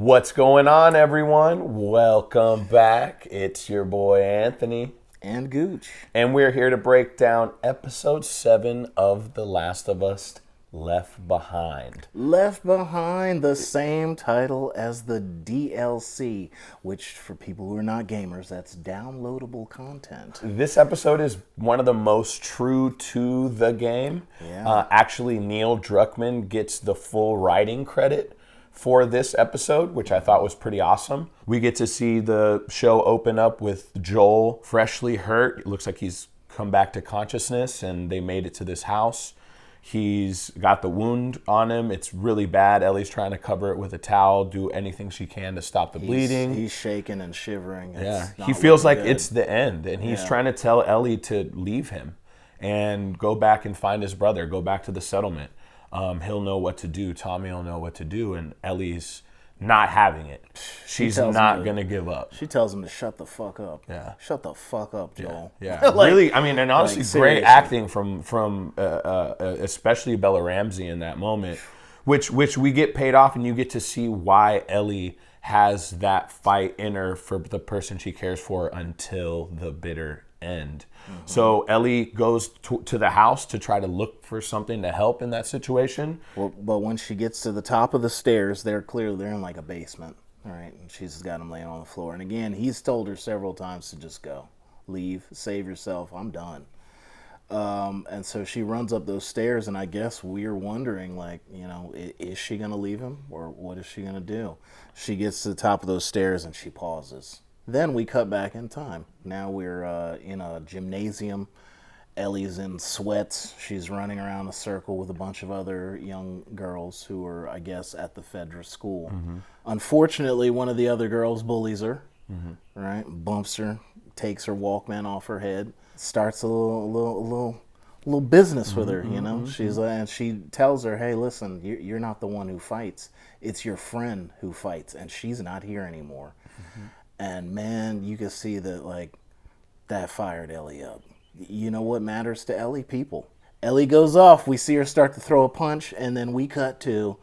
What's going on, everyone? Welcome back. It's your boy Anthony. And Gooch. And we're here to break down episode 7 of The Last of Us Left Behind. Left Behind, the same title as the DLC, which for people who are not gamers, that's downloadable content. This episode is one of the most true to the game. Yeah. Actually, Neil Druckmann gets the full writing credit for this episode, which I thought was pretty awesome. We get to see the show open up with Joel freshly hurt. It looks like he's come back to consciousness and they made it to this house. He's got the wound on him. It's really bad. Ellie's trying to cover it with a towel, do anything she can to stop the bleeding. He's shaking and shivering. He feels like good. it's the end, and he's trying to tell Ellie to leave him and go back and find his brother, go back to the settlement. He'll know what to do. Tommy will know what to do, and Ellie's not having it. She's not going to give up. She tells him to shut the fuck up. Yeah. Shut the fuck up, Joel. Yeah. Really, I mean, and honestly, great acting from especially Bella Ramsey in that moment, which we get paid off, and you get to see why Ellie has that fight in her for the person she cares for until the bitter end. Mm-hmm. So Ellie goes to the house to try to look for something to help in that situation. Well, but when she gets to the top of the stairs, they're in like a basement. All right, and she's got him laying on the floor. And again, he's told her several times to just go, leave, save yourself. I'm done. And so she runs up those stairs, and I guess we're wondering, like, you know, is she going to leave him, or what is she going to do? She gets to the top of those stairs, and she pauses. Then we cut back in time. Now we're in a gymnasium. Ellie's in sweats. She's running around a circle with a bunch of other young girls who are, I guess, at the Fedra school. Mm-hmm. Unfortunately, one of the other girls bullies her, right? Bumps her, takes her Walkman off her head, starts a little business with her, you know? She's and she tells her, hey, listen, you're not the one who fights. It's your friend who fights, and she's not here anymore. Mm-hmm. And man, you can see that, like, that fired Ellie up. You know what matters to Ellie? People. Ellie goes off. We see her start to throw a punch, and then we cut to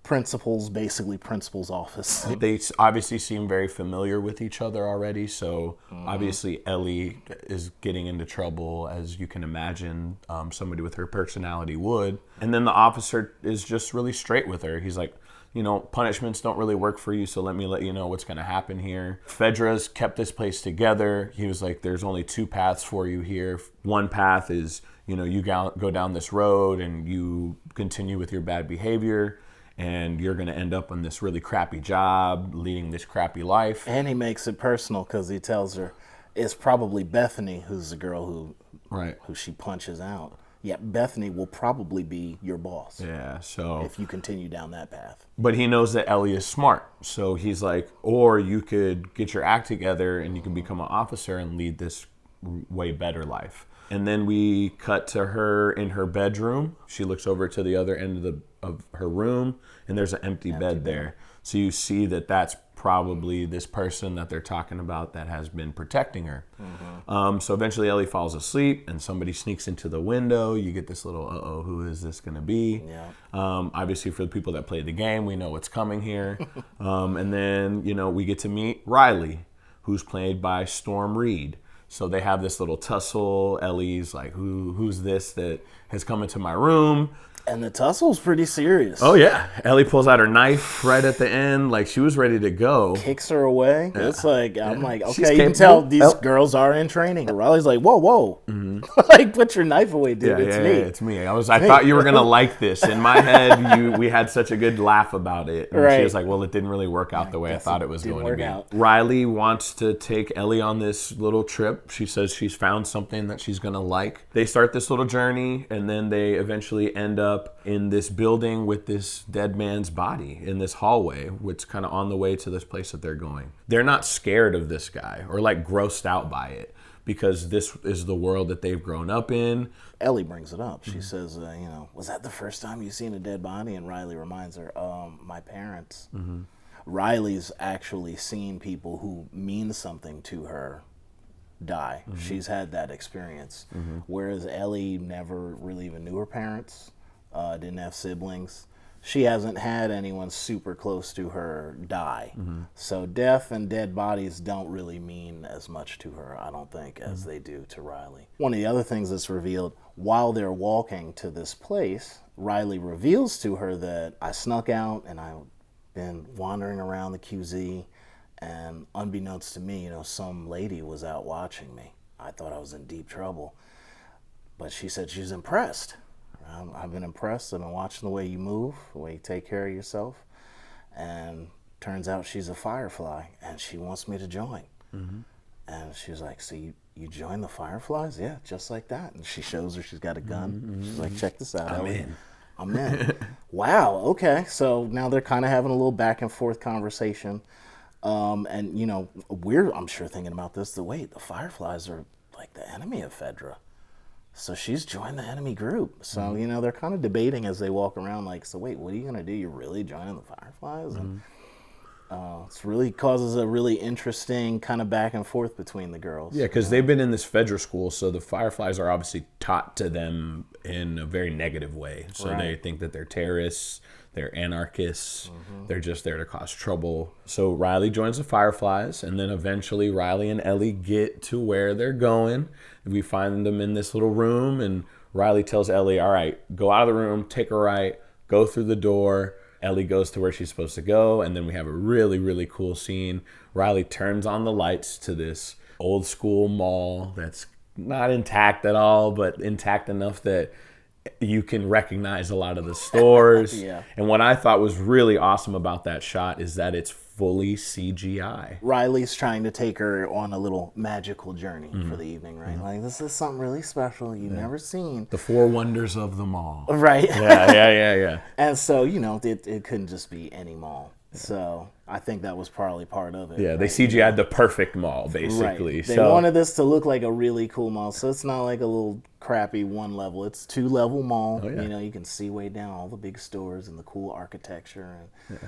principal's office. They obviously seem very familiar with each other already, so obviously Ellie is getting into trouble, as you can imagine somebody with her personality would. And then the officer is just really straight with her. He's like, you know, punishments don't really work for you, so let me let you know what's going to happen here. Fedra's kept this place together. He was like, there's only 2 paths for you here. One path is, you know, you go down this road and you continue with your bad behavior, and you're going to end up on this really crappy job, leading this crappy life. And he makes it personal because he tells her it's probably Bethany, who's the girl who she punches out. Yeah, Bethany will probably be your boss. Yeah, so if you continue down that path. But he knows that Ellie is smart. So he's like, or you could get your act together and you can become an officer and lead this way better life. And then we cut to her in her bedroom. She looks over to the other end of her room, and there's an empty bed there. So you see that that's probably this person that they're talking about that has been protecting her. Mm-hmm. So eventually Ellie falls asleep, and somebody sneaks into the window. You get this little, who is this going to be? Yeah. Obviously, for the people that played the game, we know what's coming here. And then, you know, we get to meet Riley, who's played by Storm Reed. So they have this little tussle. Ellie's like, who's this that has come into my room? And the tussle's pretty serious. Oh, yeah. Ellie pulls out her knife right at the end. Like, she was ready to go. Kicks her away. Yeah. It's like, I'm like, okay, you can tell these girls are in training. Riley's like, whoa. Mm-hmm. Like, put your knife away, dude. It's me. Yeah, it's me. I thought you were going to like this. In my head, we had such a good laugh about it. And she was like, well, it didn't really work out the way I thought it was going to be. Out. Riley wants to take Ellie on this little trip. She says she's found something that she's going to like. They start this little journey, and then they eventually end up in this building with this dead man's body in this hallway, which kind of on the way to this place that they're going. They're not scared of this guy or like grossed out by it because this is the world that they've grown up in. Ellie brings it up. She says, you know, was that the first time you seen a dead body? And Riley reminds her, my parents. Mm-hmm. Riley's actually seen people who mean something to her die. Mm-hmm. She's had that experience. Mm-hmm. Whereas Ellie never really even knew her parents, didn't have siblings. she hasn't had anyone super close to her die. So death and dead bodies don't really mean as much to her, I don't think, as they do to Riley. One of the other things that's revealed, while they're walking to this place, Riley reveals to her that I snuck out and I've been wandering around the QZ, and unbeknownst to me, some lady was out watching me. I thought I was in deep trouble. But she said she's impressed. I've been impressed. I've been watching the way you move, the way you take care of yourself. And turns out she's a Firefly, and she wants me to join. And she was like, so you join the Fireflies? Yeah, just like that. And she shows her she's got a gun. She's like, check this out, Ellie. I'm in. Wow, okay. So now they're kind of having a little back and forth conversation. And, I'm sure thinking about this. Wait, the Fireflies are like the enemy of Fedra. So she's joined the enemy group. So, they're kind of debating as they walk around, like, so wait, what are you going to do? You're really joining the Fireflies? And it really causes a really interesting kind of back and forth between the girls. Yeah, because they've been in this Fedra school, so the Fireflies are obviously taught to them in a very negative way. So they think that they're terrorists, they're anarchists, they're just there to cause trouble. So Riley joins the Fireflies, and then eventually Riley and Ellie get to where they're going. We find them in this little room, and Riley tells Ellie, all right, go out of the room, take a right, go through the door. Ellie goes to where she's supposed to go, and then we have a really, really cool scene. Riley turns on the lights to this old school mall that's not intact at all, but intact enough that you can recognize a lot of the stores. Yeah. And what I thought was really awesome about that shot is that it's fully CGI. Riley's trying to take her on a little magical journey for the evening, right? Like, this is something really special you've never seen. The four wonders of the mall. Right. Yeah. And so, it couldn't just be any mall. So I think that was probably part of it. Yeah, they right? CGI'd the perfect mall, basically. Right. They wanted this to look like a really cool mall, so it's not like a little crappy one level. It's 2-level mall. Oh, yeah. You can see way down all the big stores and the cool architecture and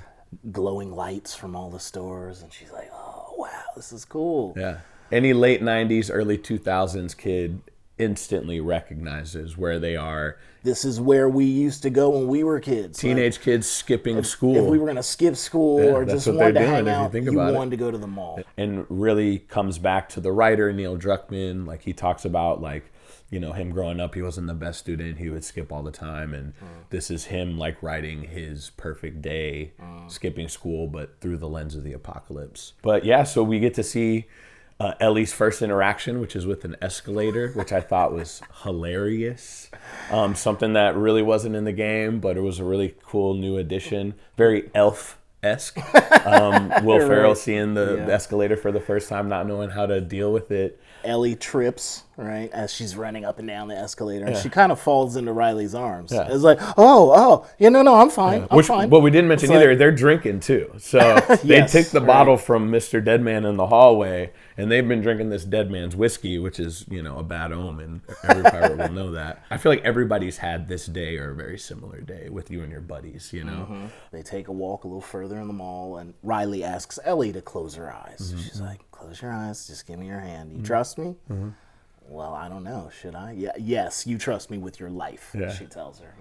glowing lights from all the stores. And she's like, oh, wow, this is cool. Yeah. Any late 90s, early 2000s kid instantly recognizes where they are. This is where we used to go when we were kids. Teenage kids skipping school. If we were going to skip school or just wanted to hang out, you wanted to go to the mall. And really comes back to the writer, Neil Druckmann. Like, he talks about, him growing up, he wasn't the best student. He would skip all the time. And this is him, writing his perfect day, skipping school, but through the lens of the apocalypse. But, yeah, so we get to see Ellie's first interaction, which is with an escalator, which I thought was hilarious. Something that really wasn't in the game, but it was a really cool new addition. Very Elf-esque. Will Ferrell seeing the escalator for the first time, not knowing how to deal with it. Ellie trips, right, as she's running up and down the escalator, and she kind of falls into Riley's arms. Yeah. It's like, no, I'm fine. I'm fine. What we didn't mention either, they're drinking too. So they took the bottle from Mr. Deadman in the hallway, and they've been drinking this dead man's whiskey, which is, a bad omen. Every pirate will know that. I feel like everybody's had this day or a very similar day with you and your buddies, They take a walk a little further in the mall, and Riley asks Ellie to close her eyes. She's like, close your eyes, just give me your hand. You trust me? Well, I don't know. Should I? Yeah. Yes, you trust me with your life, she tells her.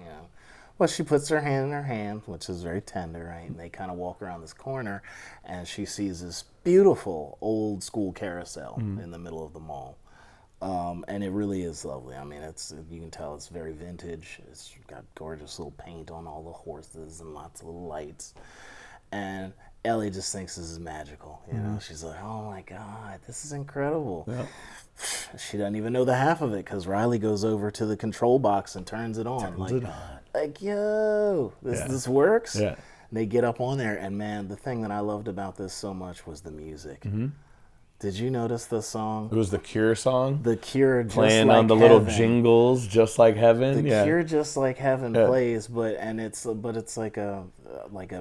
Well, she puts her hand in her hand, which is very tender, right? And they kind of walk around this corner, and she sees this beautiful old school carousel in the middle of the mall. And it really is lovely. I mean, you can tell it's very vintage. It's got gorgeous little paint on all the horses and lots of little lights. And Ellie just thinks this is magical. She's like, oh my God, this is incredible. Yep. She doesn't even know the half of it because Riley goes over to the control box and turns it on. Like, yo, this works? Yeah. And they get up on there, and man, the thing that I loved about this so much was the music. Did you notice the song? It was the Cure song? The Cure, just playing like on the heaven. Little jingles, just like heaven. The Cure, just like heaven plays, but it's like a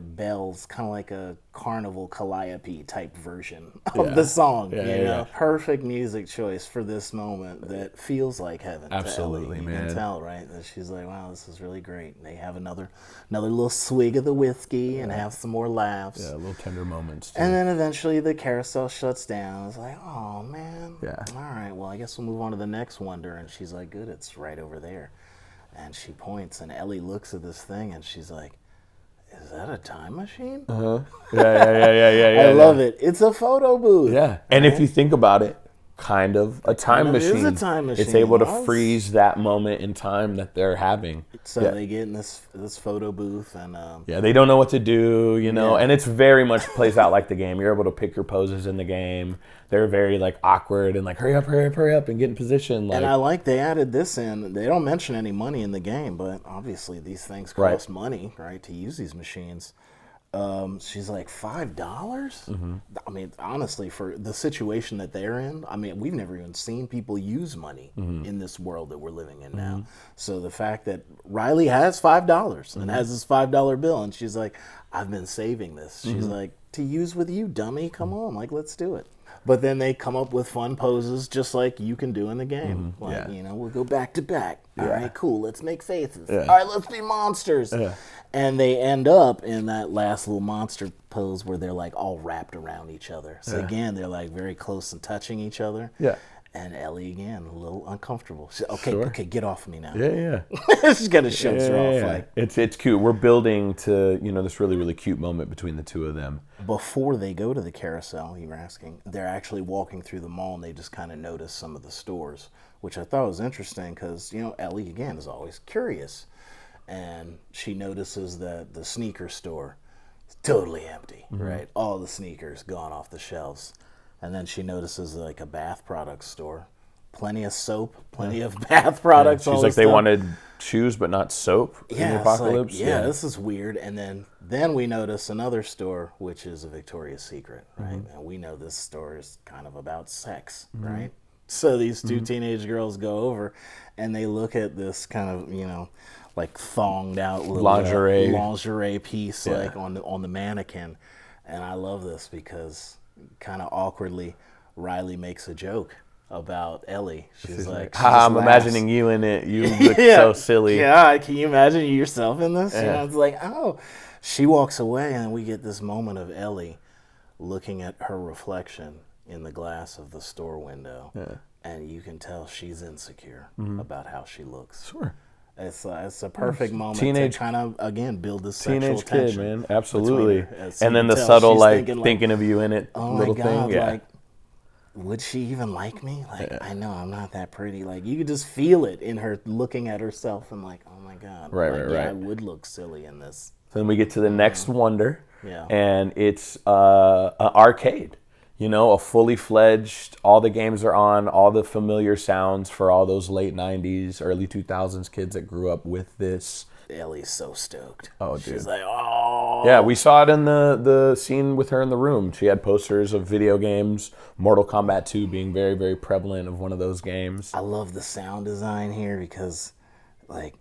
bells, kind of like a carnival calliope type version of the song. Perfect music choice for this moment that feels like heaven. Absolutely, to Ellie. man. You can tell, right? That she's like, wow, this is really great. And they have another little swig of the whiskey and have some more laughs. Yeah, little tender moments too. And then eventually the carousel shuts down. It's like, oh man. Yeah. All right, well, I guess we'll move on to the next wonder. And she's like, good, it's right over there. And she points, and Ellie looks at this thing, and she's like, is that a time machine? Yeah. I love it. It's a photo booth. Yeah. And if you think about it, kind of a time machine. It is a time machine. It's able to freeze that moment in time that they're having. So they get in this photo booth and they don't know what to do, and it's very much plays out like the game. You're able to pick your poses in the game. They're very like awkward and like hurry up and get in position. Like, and I like they added this in. They don't mention any money in the game, but obviously these things cost money, right, to use these machines. She's like $5. Mm-hmm. I mean, honestly, for the situation that they're in, I mean, we've never even seen people use money in this world that we're living in now. So the fact that Riley has $5 and has this $5 bill, and she's like, "I've been saving this." She's like, "To use with you, dummy. Come on, like let's do it." But then they come up with fun poses just like you can do in the game. Like, we'll go back to back. All right, cool. Let's make faces. All right, let's be monsters. And they end up in that last little monster pose where they're like all wrapped around each other. So again, they're like very close and touching each other. Yeah. And Ellie, again, a little uncomfortable. She's, okay, get off of me now. Yeah. She's going to show her off. Like, it's cute. We're building to, this really, really cute moment between the two of them. Before they go to the carousel, you were asking, they're actually walking through the mall and they just kind of notice some of the stores, which I thought was interesting because, Ellie, again, is always curious. And she notices that the sneaker store is totally empty, right? All the sneakers gone off the shelves. And then she notices like a bath product store. Plenty of soap, plenty of bath products. She's like, they wanted shoes but not soap in the apocalypse. Like, this is weird. And then we notice another store, which is a Victoria's Secret, right? And we know this store is kind of about sex, right? So these two teenage girls go over and they look at this kind of, like thonged out little lingerie piece like on the mannequin. And I love this because kind of awkwardly Riley makes a joke about Ellie. She's like, I'm imagining you in it. You look so silly. Yeah, can you imagine yourself in this? It's like, oh. She walks away and we get this moment of Ellie looking at her reflection in the glass of the store window. And you can tell she's insecure about how she looks. Sure. It's a perfect moment to kind of, again, build this sexual teenage tension. Kid, man. Absolutely. And then the subtle, thinking of you in it little thing. Yeah. Like, would she even like me? Like, I know I'm not that pretty. Like, you could just feel it in her looking at herself and like, oh my God. Right. I would look silly in this. Then we get to the next wonder. Yeah. And it's an arcade. A fully fledged, all the games are on, all the familiar sounds for all those late 90s, early 2000s kids that grew up with this. Ellie's so stoked. Oh, dude. She's like, oh. Yeah, we saw it in the scene with her in the room. She had posters of video games, Mortal Kombat 2 being very, very prevalent of one of those games. I love the sound design here because, like,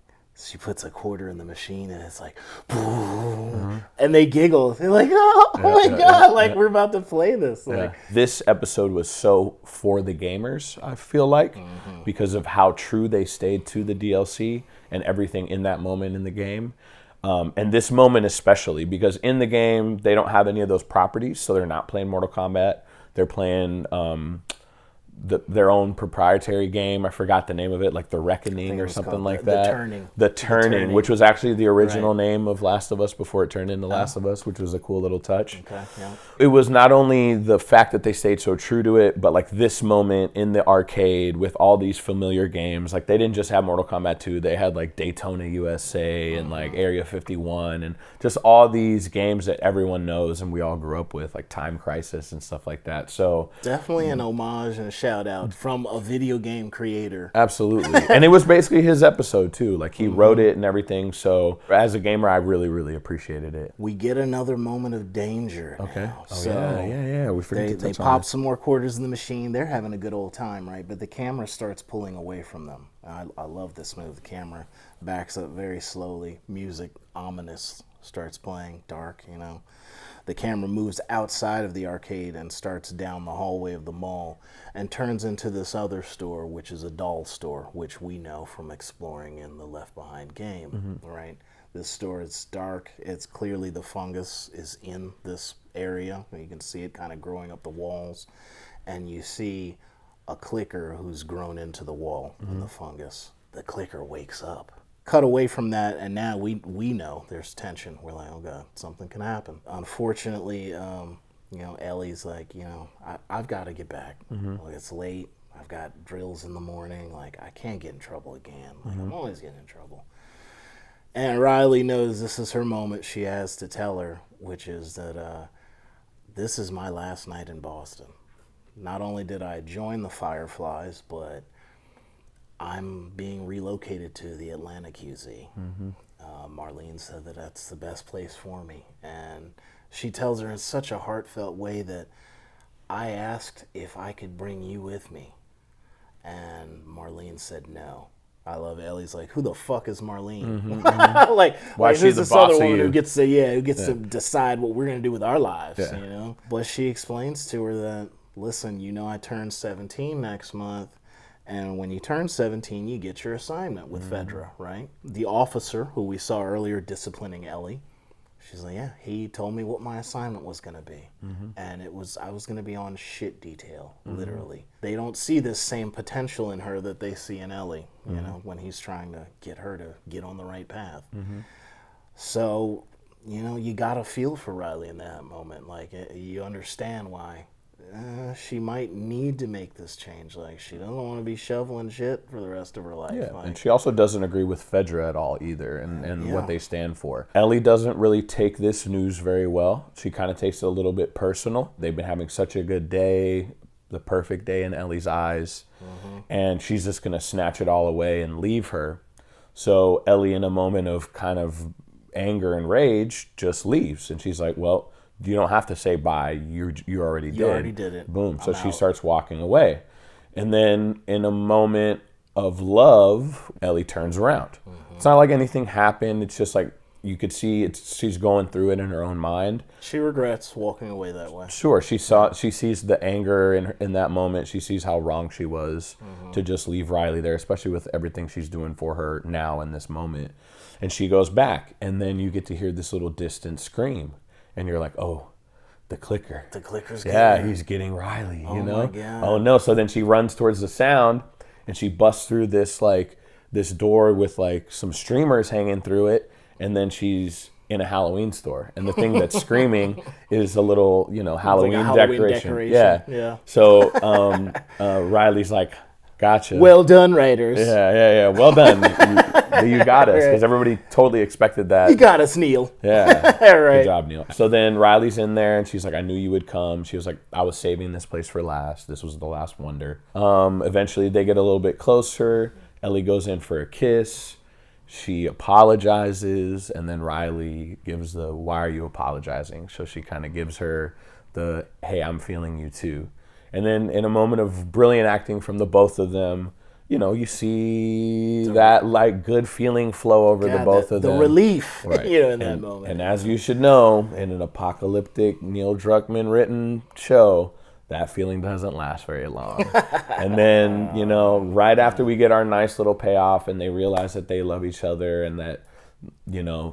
she puts a quarter in the machine and it's like, boom, and they giggle. They're like, oh my God, like we're about to play this. Like this episode was so for the gamers, I feel like, because of how true they stayed to the DLC and everything in that moment in the game. And this moment especially, because in the game, they don't have any of those properties, so they're not playing Mortal Kombat. They're playing their own proprietary game. I forgot the name of it, like The Reckoning or something like that. The Turning, which was actually the original name of Last of Us before it turned into Last of Us, which was a cool little touch. Okay, yeah. It was not only the fact that they stayed so true to it, but like this moment in the arcade with all these familiar games. Like they didn't just have Mortal Kombat 2, they had like Daytona USA and like Area 51 and just all these games that everyone knows and we all grew up with, like Time Crisis and stuff like that. So definitely an homage and a shout out from a video game creator. Absolutely. And it was basically his episode too. Like he wrote it and everything. So as a gamer, I really, really appreciated it. We get another moment of danger. Okay. Now. Oh, so yeah. We forget to touch they on pop it. some more quarters in the machine. They're having a good old time, right? But the camera starts pulling away from them. I love this move. The camera backs up very slowly. Music, ominous, starts playing, dark, The camera moves outside of the arcade and starts down the hallway of the mall and turns into this other store, which is a doll store, which we know from exploring in the Left Behind game, right? This store is dark. It's clearly the fungus is in this area. You can see it kind of growing up the walls. And you see a clicker who's grown into the wall in the fungus. The clicker wakes up cut away from that, and now we know there's tension. We're like, oh God, something can happen. Unfortunately, Ellie's like, I've got to get back. Like, it's late. I've got drills in the morning. Like, I can't get in trouble again. Like, I'm always getting in trouble. And Riley knows this is her moment. She has to tell her, which is that this is my last night in Boston. Not only did I join the Fireflies, but I'm being relocated to the Atlanta QZ. Marlene said that that's the best place for me. And she tells her in such a heartfelt way that I asked if I could bring you with me. And Marlene said no. I love Ellie's like, who the fuck is Marlene? Like, why who's she's the this boss other of woman you? who gets to decide what we're gonna do with our lives, But she explains to her that, listen, I turned 17 next month, and when you turn 17, you get your assignment with Fedra, right? The officer who we saw earlier disciplining Ellie, she's like, yeah, he told me what my assignment was going to be. And I was going to be on shit detail, literally. They don't see this same potential in her that they see in Ellie, when he's trying to get her to get on the right path. So, you got to feel for Riley in that moment. Like, you understand why she might need to make this change. Like, she doesn't want to be shoveling shit for the rest of her life. Yeah, like, and she also doesn't agree with Fedra at all either, and what they stand for. Ellie doesn't really take this news very well. She kind of takes it a little bit personal. They've been having such a good day, the perfect day in Ellie's eyes, and she's just going to snatch it all away and leave her. So Ellie, in a moment of kind of anger and rage, just leaves, and she's like, well, you don't have to say bye. You already did. You already did it. Boom. So she starts walking away. And then in a moment of love, Ellie turns around. It's not like anything happened. It's just like you could see she's going through it in her own mind. She regrets walking away that way. Sure. She sees the anger in that moment. She sees how wrong she was to just leave Riley there, especially with everything she's doing for her now in this moment. And she goes back. And then you get to hear this little distant scream. And you're like, oh, the clicker. The clicker's he's getting Riley, my God. Oh, no. So then she runs towards the sound, and she busts through this door with, like, some streamers hanging through it, and then she's in a Halloween store. And the thing that's screaming is a little, Halloween, like a Halloween decoration. Yeah. So Riley's like, gotcha. Well done, writers. Yeah. Well done. You got us, because everybody totally expected that. You got us, Neil. Yeah. All right. Good job, Neil. So then Riley's in there, and she's like, I knew you would come. She was like, I was saving this place for last. This was the last wonder. Eventually, they get a little bit closer. Ellie goes in for a kiss. She apologizes, and then Riley gives the, why are you apologizing? So she kind of gives her the, hey, I'm feeling you too. And then in a moment of brilliant acting from the both of them, you see that like good feeling flow over the both of them. The relief, right. In that moment. And as you should know, in an apocalyptic Neil Druckmann written show, that feeling doesn't last very long. And then, right after we get our nice little payoff and they realize that they love each other and that,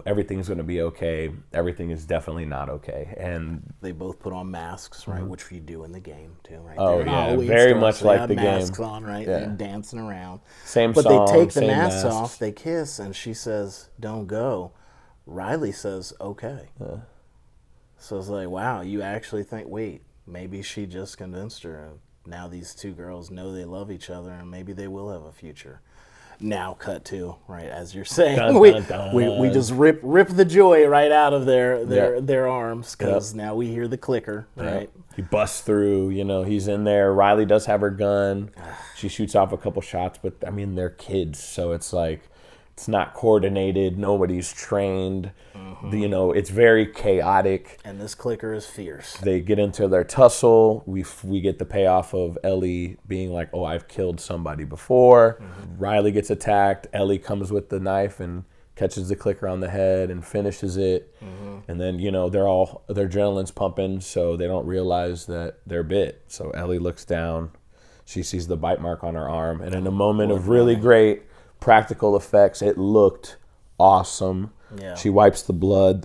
everything's going to be okay, everything is definitely not okay. And they both put on masks, right, which we do in the game too, right? Oh, yeah, very much like the game. Masks on, right, yeah. They're dancing around. Same but song, they take the same masks masks off, they kiss, and she says, don't go. Riley says, okay. So it's like, wow, you actually think, wait, maybe she just convinced her. And now these two girls know they love each other, and maybe they will have a future. Now cut to, right, as you're saying, dun, dun. We just rip the joy right out of their arms, because now we hear the clicker, right? He busts through, he's in there. Riley does have her gun. She shoots off a couple shots, but I mean, they're kids, so it's like, it's not coordinated. Nobody's trained. It's very chaotic. And this clicker is fierce. They get into their tussle. We get the payoff of Ellie being like, oh, I've killed somebody before. Riley gets attacked. Ellie comes with the knife and catches the clicker on the head and finishes it. And then, their adrenaline's pumping, so they don't realize that they're bit. So Ellie looks down. She sees the bite mark on her arm. And in a moment of really great practical effects, it looked awesome. Yeah. She wipes the blood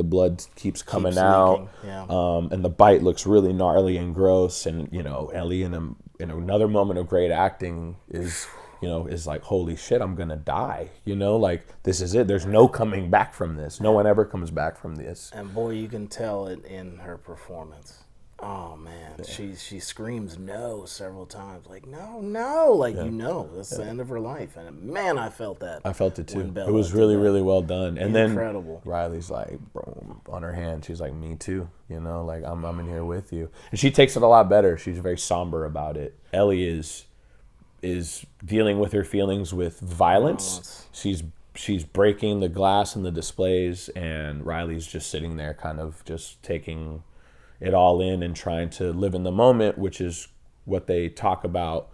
keeps coming out. Yeah. And the bite looks really gnarly and gross. And Ellie in another moment of great acting is is like, holy shit, I'm gonna die. Like, this is it. There's no coming back from this. No one ever comes back from this. And boy, you can tell it in her performance. Oh man, she screams no several times, like no, like that's the end of her life. And man, I felt that. I felt it too. It was really, really well done. And incredible. Then Riley's like, bro, on her hand, she's like, me too. Like I'm in here with you. And she takes it a lot better. She's very somber about it. Ellie is dealing with her feelings with violence. She's breaking the glass and the displays, and Riley's just sitting there, kind of just taking it all in and trying to live in the moment, which is what they talk about.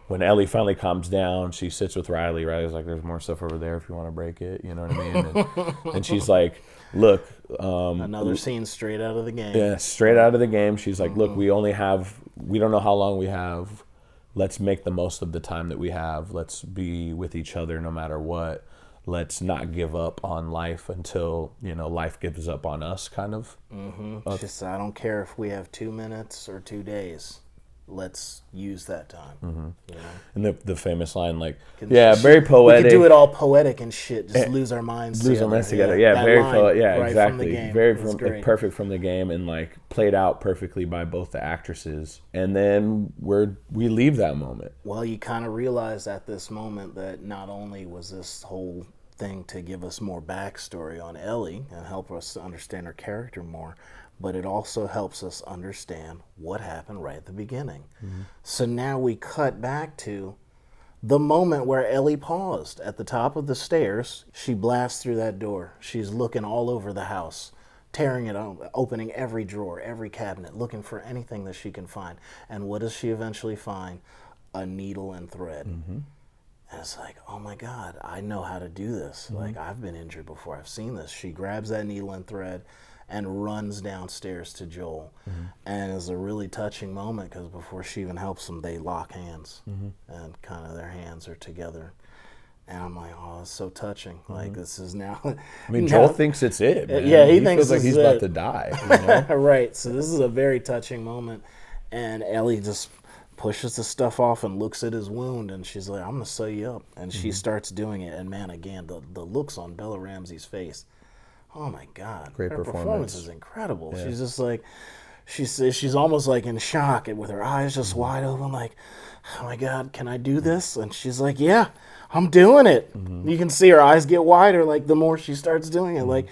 When Ellie finally calms down, she sits with Riley. Riley's like, there's more stuff over there if you want to break it. You know what I mean? And she's like, look. Another scene straight out of the game. Yeah, straight out of the game. She's like, look, we don't know how long we have. Let's make the most of the time that we have. Let's be with each other no matter what. Let's not give up on life until, life gives up on us, kind of. Mm-hmm. She said, I don't care if we have 2 minutes or 2 days. Let's use that time. Mm-hmm. And the famous line, like, very poetic. We could do it all poetic and shit. Just lose our minds together. Lose our minds together. Yeah, very poetic. Yeah, right exactly. Very perfect from the game, and like played out perfectly by both the actresses. And then we leave that moment. Well, you kind of realize at this moment that not only was this whole thing to give us more backstory on Ellie and help us understand her character more, but it also helps us understand what happened right at the beginning. Mm-hmm. So now we cut back to the moment where Ellie paused at the top of the stairs. She blasts through that door. She's looking all over the house, tearing it open, opening every drawer, every cabinet, looking for anything that she can find. And what does she eventually find? A needle and thread. Mm-hmm. And it's like, oh my God, I know how to do this. Mm-hmm. Like, I've been injured before. I've seen this. She grabs that needle and thread and runs downstairs to Joel. Mm-hmm. And it's a really touching moment because before she even helps him, they lock hands. Mm-hmm. And kind of their hands are together. And I'm like, oh, it's so touching. Mm-hmm. Like, this is now... I mean, Joel thinks it's it, man. Yeah, he thinks feels like he's about to die. Right. So this is a very touching moment. And Ellie just pushes the stuff off and looks at his wound, and she's like, I'm going to sew you up. And she starts doing it. And man, again, the looks on Bella Ramsey's face, oh my God. Great her performance is incredible. Yeah. She's just like, she's almost like in shock and with her eyes just wide open, like, oh my God, can I do this? And she's like, yeah, I'm doing it. Mm-hmm. You can see her eyes get wider, like the more she starts doing it. Mm-hmm. Like,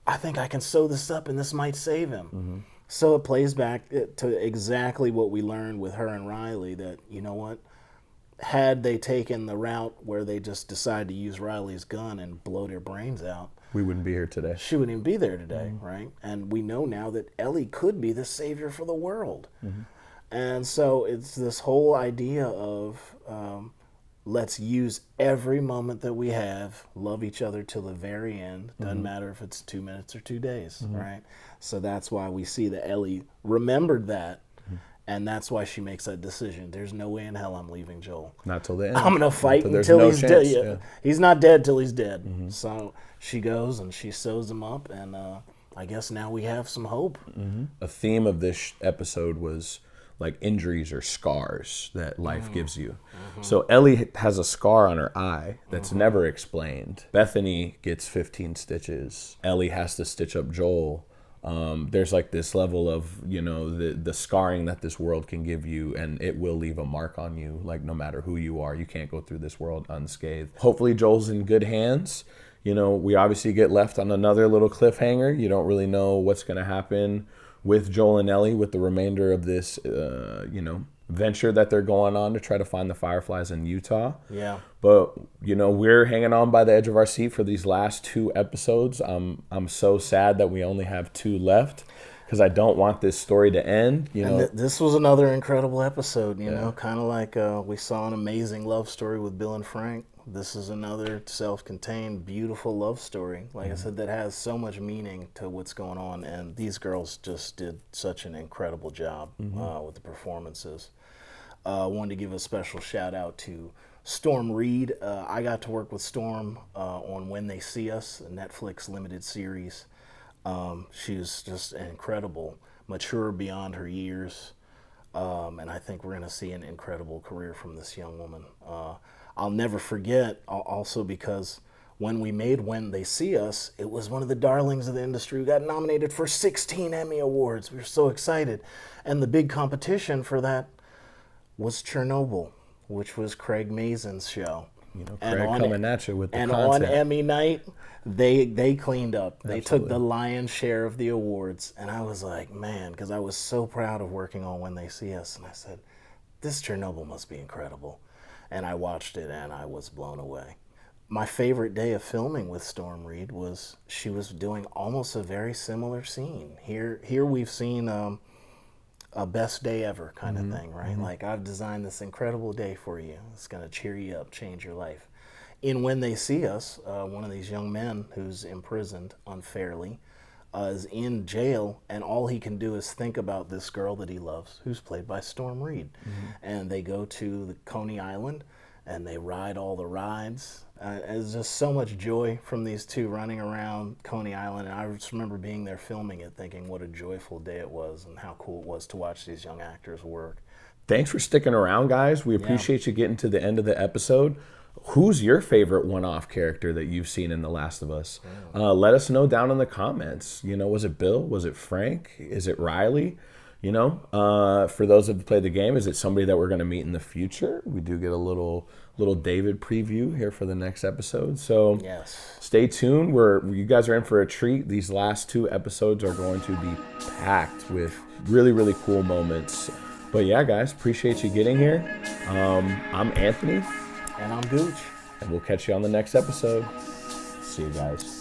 I think I can sew this up and this might save him. Mm-hmm. So it plays back to exactly what we learned with her and Riley, that, you know what, had they taken the route where they just decided to use Riley's gun and blow their brains out, we wouldn't be here today. She wouldn't even be there today, right? And we know now that Ellie could be the savior for the world. Mm-hmm. And so it's this whole idea of let's use every moment that we have, love each other till the very end. Doesn't matter if it's 2 minutes or 2 days, right? So that's why we see that Ellie remembered that, and that's why she makes that decision. There's no way in hell I'm leaving Joel. Not till the end. I'm going to fight until he's dead. Yeah. He's not dead till he's dead. Mm-hmm. So she goes and she sews him up, and I guess now we have some hope. Mm-hmm. A theme of this episode was like injuries or scars that life gives you. Mm-hmm. So Ellie has a scar on her eye that's never explained. Bethany gets 15 stitches. Ellie has to stitch up Joel. There's like this level of, the scarring that this world can give you, and it will leave a mark on you. Like, no matter who you are, you can't go through this world unscathed. Hopefully Joel's in good hands. We obviously get left on another little cliffhanger. You don't really know what's going to happen with Joel and Ellie with the remainder of this, venture that they're going on to try to find the Fireflies in Utah. Yeah. But, we're hanging on by the edge of our seat for these last 2 episodes. I'm so sad that we only have 2 left because I don't want this story to end. And this was another incredible episode, kind of like we saw an amazing love story with Bill and Frank. This is another self-contained, beautiful love story, like I said, that has so much meaning to what's going on. And these girls just did such an incredible job with the performances. I wanted to give a special shout out to Storm Reed. I got to work with Storm on When They See Us, a Netflix limited series. She was just incredible, mature beyond her years. And I think we're going to see an incredible career from this young woman. I'll never forget also because when we made When They See Us, it was one of the darlings of the industry. We got nominated for 16 Emmy Awards. We were so excited. And the big competition for that was Chernobyl, which was Craig Mazin's show. You know, Craig coming at you with the content. And on Emmy night, they cleaned up. They Absolutely. took the lion's share of the awards. And I was like, man, because I was so proud of working on When They See Us. And I said, this Chernobyl must be incredible. And I watched it and I was blown away. My favorite day of filming with Storm Reed was she was doing almost a very similar scene. Here we've seen a best day ever kind of thing, right? Like, I've designed this incredible day for you. It's going to cheer you up, change your life. In When They See Us, one of these young men who's imprisoned unfairly is in jail, and all he can do is think about this girl that he loves, who's played by Storm Reed. And they go to the Coney Island, and they ride all the rides. There's just so much joy from these two running around Coney Island, and I just remember being there filming it, thinking what a joyful day it was and how cool it was to watch these young actors work. Thanks for sticking around, guys. We appreciate you getting to the end of the episode. Who's your favorite one-off character that you've seen in The Last of Us? Let us know down in the comments. You know, was it Bill? Was it Frank? Is it Riley? You know, for those that have played the game, is it somebody that we're going to meet in the future? We do get a little David preview here for the next episode. So stay tuned. You guys are in for a treat. These last 2 episodes are going to be packed with really, really cool moments. But yeah, guys, appreciate you getting here. I'm Anthony. And I'm Gooch. And we'll catch you on the next episode. See you guys.